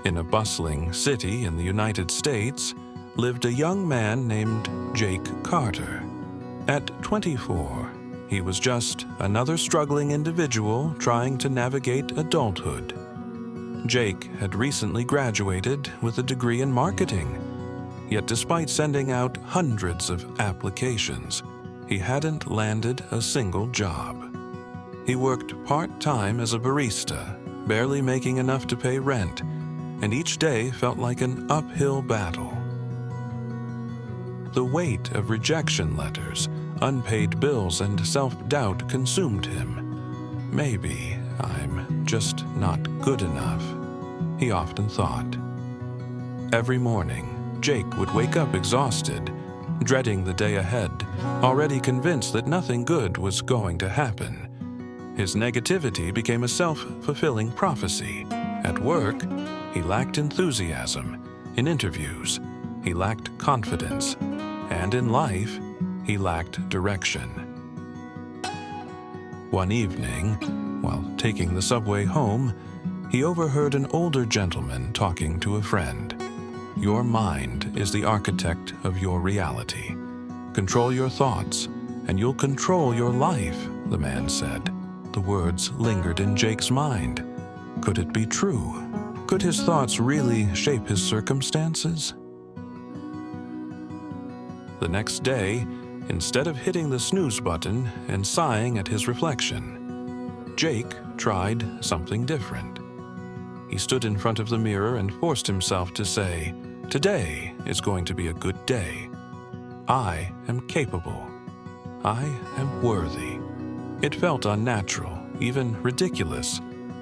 In a bustling city in the United States lived a young man named Jake Carter. At 24, he was just another struggling individual trying to navigate adulthood. Jake had recently graduated with a degree in marketing, yet despite sending out hundreds of applications, he hadn't landed a single job. He worked part-time as a barista, barely making enough to pay rent, and each day felt like an uphill battle. The weight of rejection letters, unpaid bills, and self-doubt consumed him. Maybe I'm just not good enough, he often thought. Every morning, Jake would wake up exhausted, dreading the day ahead, already convinced that nothing good was going to happen. His negativity became a self-fulfilling prophecy. At work, he lacked enthusiasm. In interviews, he lacked confidence. And in life, he lacked direction. One evening, while taking the subway home, he overheard an older gentleman talking to a friend. "Your mind is the architect of your reality. Control your thoughts, and you'll control your life," the man said. The words lingered in Jake's mind. Could it be true? Could his thoughts really shape his circumstances? The next day, instead of hitting the snooze button and sighing at his reflection, Jake tried something different. He stood in front of the mirror and forced himself to say, "Today is going to be a good day. I am capable. I am worthy." It felt unnatural, even ridiculous,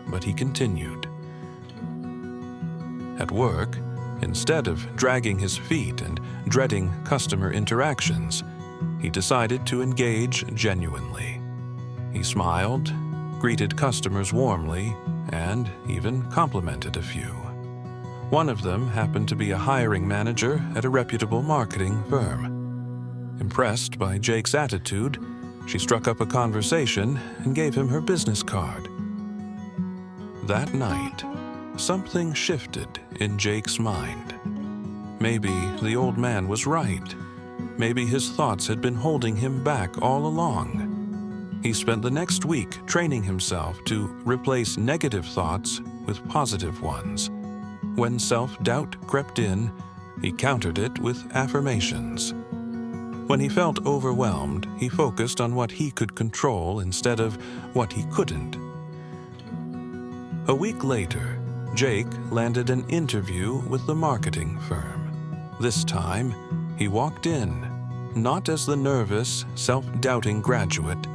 but he continued. At work, instead of dragging his feet and dreading customer interactions, he decided to engage genuinely. He smiled, greeted customers warmly, and even complimented a few. One of them happened to be a hiring manager at a reputable marketing firm. Impressed by Jake's attitude, she struck up a conversation and gave him her business card. That night, something shifted in Jake's mind. Maybe the old man was right. Maybe his thoughts had been holding him back all along. He spent the next week training himself to replace negative thoughts with positive ones. When self-doubt crept in, he countered it with affirmations. When he felt overwhelmed, he focused on what he could control instead of what he couldn't. A week later, Jake landed an interview with the marketing firm. This time, he walked in, not as the nervous, self-doubting graduate,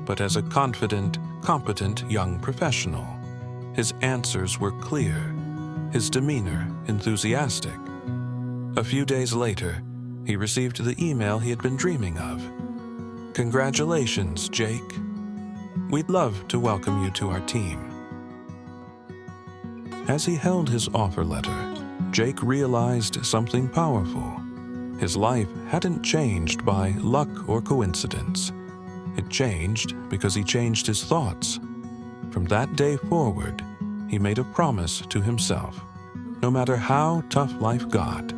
but as a confident, competent young professional. His answers were clear, his demeanor enthusiastic. A few days later, he received the email he had been dreaming of. "Congratulations, Jake. We'd love to welcome you to our team." As he held his offer letter, Jake realized something powerful. His life hadn't changed by luck or coincidence. It changed because he changed his thoughts. From that day forward, he made a promise to himself. No matter how tough life got,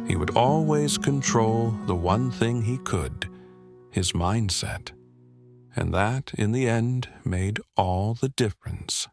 he would always control the one thing he could, his mindset. And that, in the end, made all the difference.